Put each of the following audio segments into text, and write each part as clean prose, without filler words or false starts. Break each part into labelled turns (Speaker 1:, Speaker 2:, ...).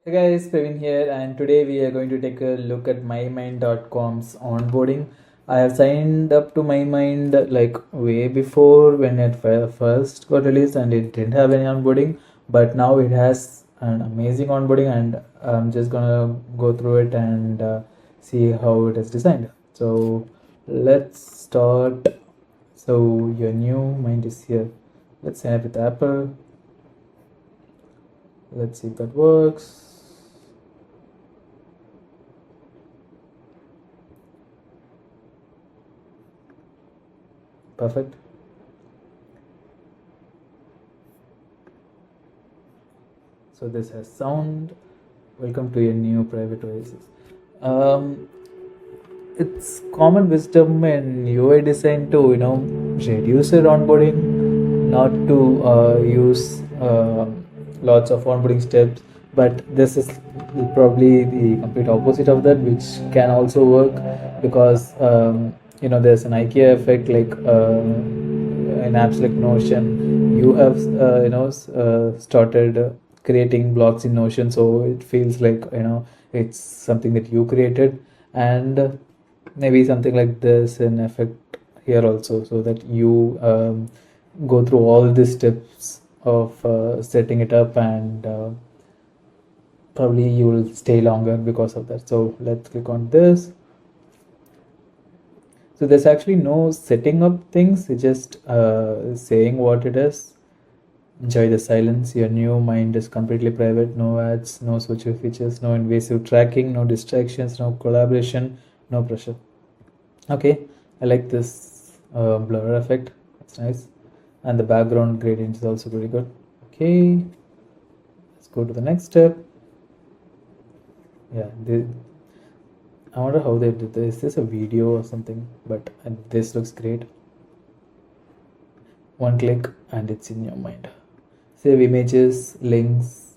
Speaker 1: Hey guys, Praveen here, and today we are going to take a look at mymind.com's onboarding. I have signed up to mymind like way before when it first got released, and it didn't have any onboarding, but now it has an amazing onboarding, and I'm just gonna go through it and see how it is designed. So let's start. So your new mind is here. Let's sign up with Apple. Let's see if that works. Perfect. So this has sound. Welcome to your new private oasis. It's common wisdom in UI design to reduce your onboarding, not to use lots of onboarding steps. But this is probably the complete opposite of that, which can also work because there's an IKEA effect like in apps like Notion. You have started creating blocks in Notion, so it feels like it's something that you created, and maybe something like this in effect here also, so that you go through all the steps of setting it up, and probably you will stay longer because of that. So let's click on this. So there's actually no setting up things, it's just saying what it is. Enjoy the silence. Your new mind is completely private. No ads, no social features, no invasive tracking, no distractions, no collaboration, no pressure. Okay, I like this blur effect. That's nice. And the background gradient is also pretty good. Okay, let's go to the next step. Yeah, I wonder how they did this. Is this a video or something? But this looks great. One click and it's in your mind. Save images, links,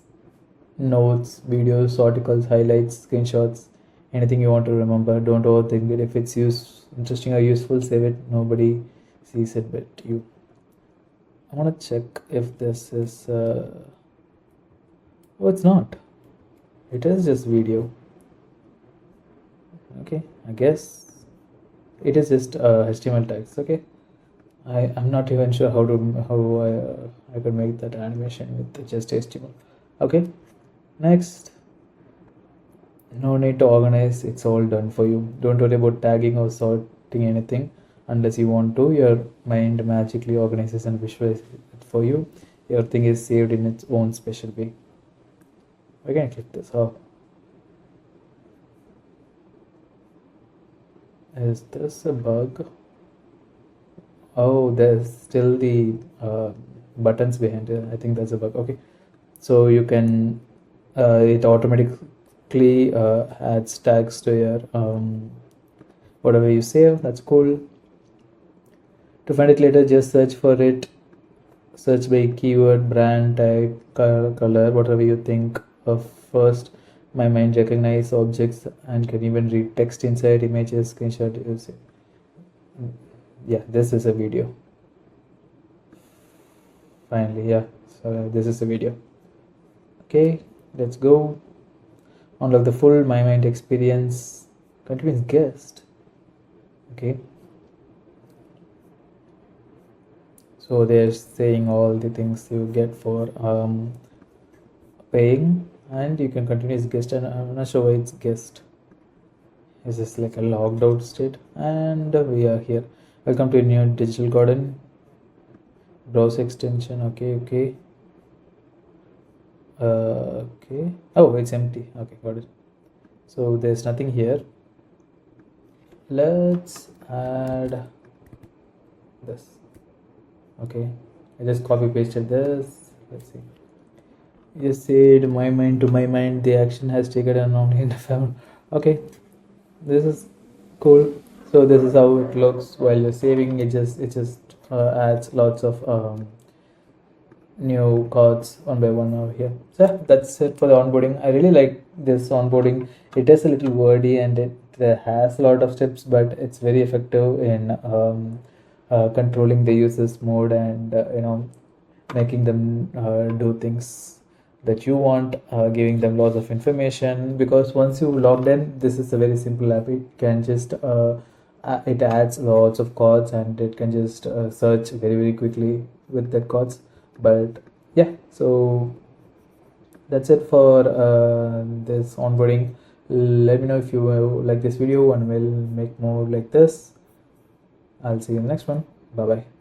Speaker 1: notes, videos, articles, highlights, screenshots, anything you want to remember. Don't overthink it. If it's interesting or useful, save it. Nobody sees it but you. I want to check if this is oh, it's not. It is just video. Okay, I guess it is just HTML text. Okay, I'm not even sure how I could make that animation with just HTML. Okay, next. No need to organize, it's all done for you. Don't worry about tagging or sorting anything unless you want to. Your mind magically organizes and visualizes it for you. Everything is saved in its own special way. I can click this. Oh, is this a bug? Oh, there's still the buttons behind it. I think that's a bug. Okay, so you can it automatically adds tags to your whatever you save. That's cool. To find it later, just search for it. Search by keyword, brand, type, color, whatever you think of first. My mind recognize objects and can even read text inside images, screenshot. Yeah, this is a video. Finally, yeah. So this is a video. Okay, let's go. Unlock the full My Mind experience. Continuous guest. Okay. So they're saying all the things you get for paying, and you can continue as guest. And I'm not sure why it's guest. Is this like a logged out state? And we are here. Welcome to a new digital garden. Browse extension. Okay. Okay. Oh, it's empty. Okay, got it. So there's nothing here. Let's add this. Okay, I just copy pasted this. Let's see. You said my mind to my mind. The action has taken an online found. Okay, this is cool. So this is how it looks while you're saving. It just adds lots of new cards one by one over here. So yeah, that's it for the onboarding. I really like this onboarding. It is a little wordy and it has a lot of steps, but it's very effective in controlling the users mode and making them do things that you want, giving them lots of information, because once you logged in, this is a very simple app. It can just it adds lots of cards, and it can just search very quickly with that cards. But yeah, so that's it for this onboarding. Let me know if you like this video, and we'll make more like this. I'll see you in the next one. Bye bye.